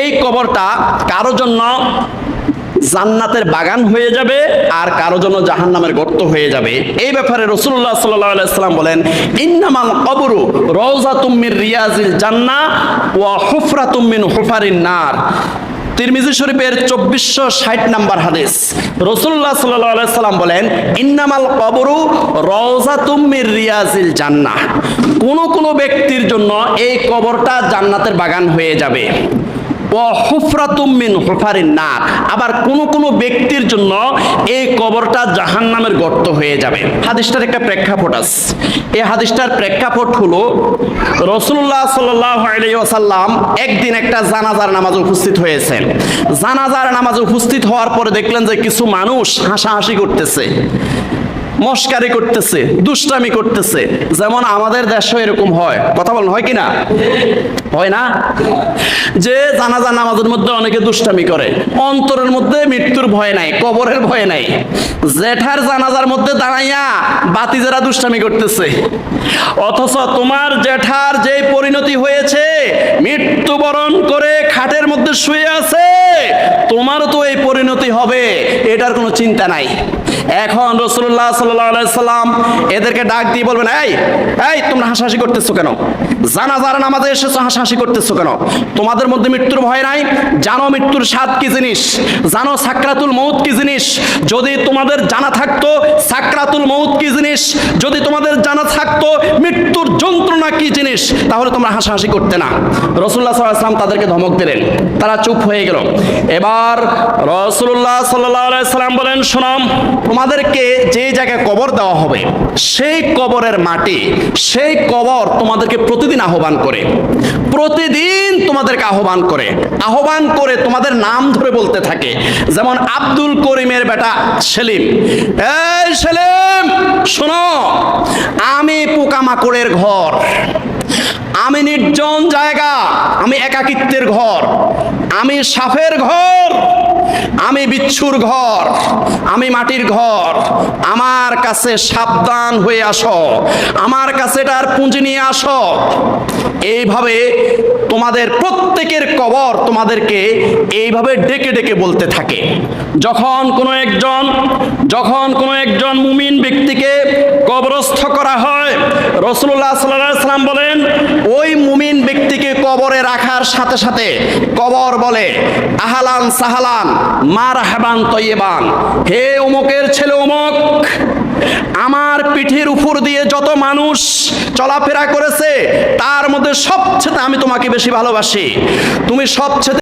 এই কবরটা কারো জন্য জান্নাতের বাগান হয়ে যাবে আর কারো জন্য জাহান্নামের গর্ত হয়ে যাবে। এই ব্যাপারে রাসূলুল্লাহ সাল্লাল্লাহু আলাইহি সাল্লাম বলেন, ইন্নামাল কবরু রাউযাতুম মির রিয়াজিল জান্নাহ ওয়া হুফরাতুম মিন হুফারিন নার। তিরমিজি শরীফের 2460 নাম্বার হাদিস। রাসূলুল্লাহ সাল্লাল্লাহু আলাইহি সাল্লাম বলেন, ইন্নামাল কবরু রাউযাতুম মির রিয়াজিল জান্নাহ। কোন ব্যক্তির জন্য এই কবরটা জান্নাতের বাগান হয়ে যাবে। ও হুফরাতুম মিন হুফারিন নার, আবার কোন ব্যক্তির জন্য এই কবরটা জাহান্নামের গর্ত হয়ে যাবে। হাদিসটার একটা প্রেক্ষাপট আছে। এই হাদিসটার প্রেক্ষাপট হলো রাসূলুল্লাহ সাল্লাল্লাহু আলাইহি ওয়াসাল্লাম একদিন একটা জানাজার নামাজে উপস্থিত হয়েছেন। জানাজার নামাজে উপস্থিত হওয়ার পরে দেখলেন যে কিছু মানুষ হাসাহাসি করতেছে, মস্কারি করতেছে, দুষ্টামি করতেছে। যেমন আমাদের দেশে এরকম হয়, কথা বলেন হয় কিনা? হয় না? যে জানাজা নামাজের মধ্যে অনেকে দুষ্টামি করে, অন্তরের মধ্যে মৃত্যুর ভয় নাই, কবরের ভয় নাই। জেঠার জানাজার মধ্যে দাঁড়াইয়া বাতিজারা দুষ্টামি করতেছে, অথচ তোমার জেঠার যে পরিণতি হয়েছে, মৃত্যুবরণ করে খাটের মধ্যে শুয়ে আছে, তোমারও তো এই পরিণতি হবে, এটার কোনো চিন্তা নাই। এখন রাসূলুল্লাহ সাল্লাল্লাহু আলাইহি সাল্লাম এদেরকে ডাক দিয়ে বলবেন, এই তোমরা হাসাহাসি করতেছো কেন? জানাজার নামাজে এসেছো, হাসাহাসি করতেছো কেন? তোমাদের মধ্যে মৃত্যুর ভয় নাই? জানো মৃত্যুর স্বাদ কি জিনিস? জানো সাকরাতুল মউত কি জিনিস? যদি তোমাদের জানা থাকতো সাকরাতুল মউত কি জিনিস, যদি তোমাদের জানা থাকতো মৃত্যুর যন্ত্রণা কি জিনিস, তাহলে তোমরা হাসাহাসি করতে না। রাসূলুল্লাহ সাল্লাল্লাহু আলাইহি সাল্লাম তাদেরকে ধমক দিলেন, তারা চুপ হয়ে গেল। এবার রাসূলুল্লাহ সাল্লাল্লাহু আলাইহি সাল্লাম বলেন, শোনো, তোমাদেরকে যে জায়গায় কবর দেওয়া হবে সেই কবরের মাটি, সেই কবর তোমাদেরকে প্রতিদিন আহ্বান করে, প্রতিদিন তোমাদেরকে আহ্বান করে তোমাদের নাম ধরে বলতে থাকে। যেমন আব্দুল করিমের বেটা সেলিম, এই সেলিম শোনো, আমি পোকামাকড়ের ঘর, আমি নির্জন জায়গা, আমি একাকিত্বের ঘর, আমি সাপের ঘর, আমি বিচ্ছুর ঘর, আমি মাটির ঘর, আমার কাছে সাবধান হয়ে আসো, আমার কাছে এটার পুঁজি নিয়ে আসো। এইভাবে তোমাদের প্রত্যেকের কবর তোমাদেরকে এইভাবে ডেকে ডেকে বলতে থাকে। যখন কোনো একজন মুমিন ব্যক্তিকে কবরস্থ করা হয়, রাসূলুল্লাহ সাল্লাল্লাহু আলাইহি সাল্লাম বলেন, ওই মুমিন ব্যক্তিকে কবরে রাখার সাথে সাথে কবর বলে, আহলান সাহালান মারহাবান তয়্যিবান, হে অমুকের ছেলে অমুক, আমার পিঠের উপর দিয়ে যত মানুষ চলাফেরা করেছে তার মধ্যে সবচেয়ে আমি তোমাকে বেশি ভালোবাসি, তুমি সবচেয়ে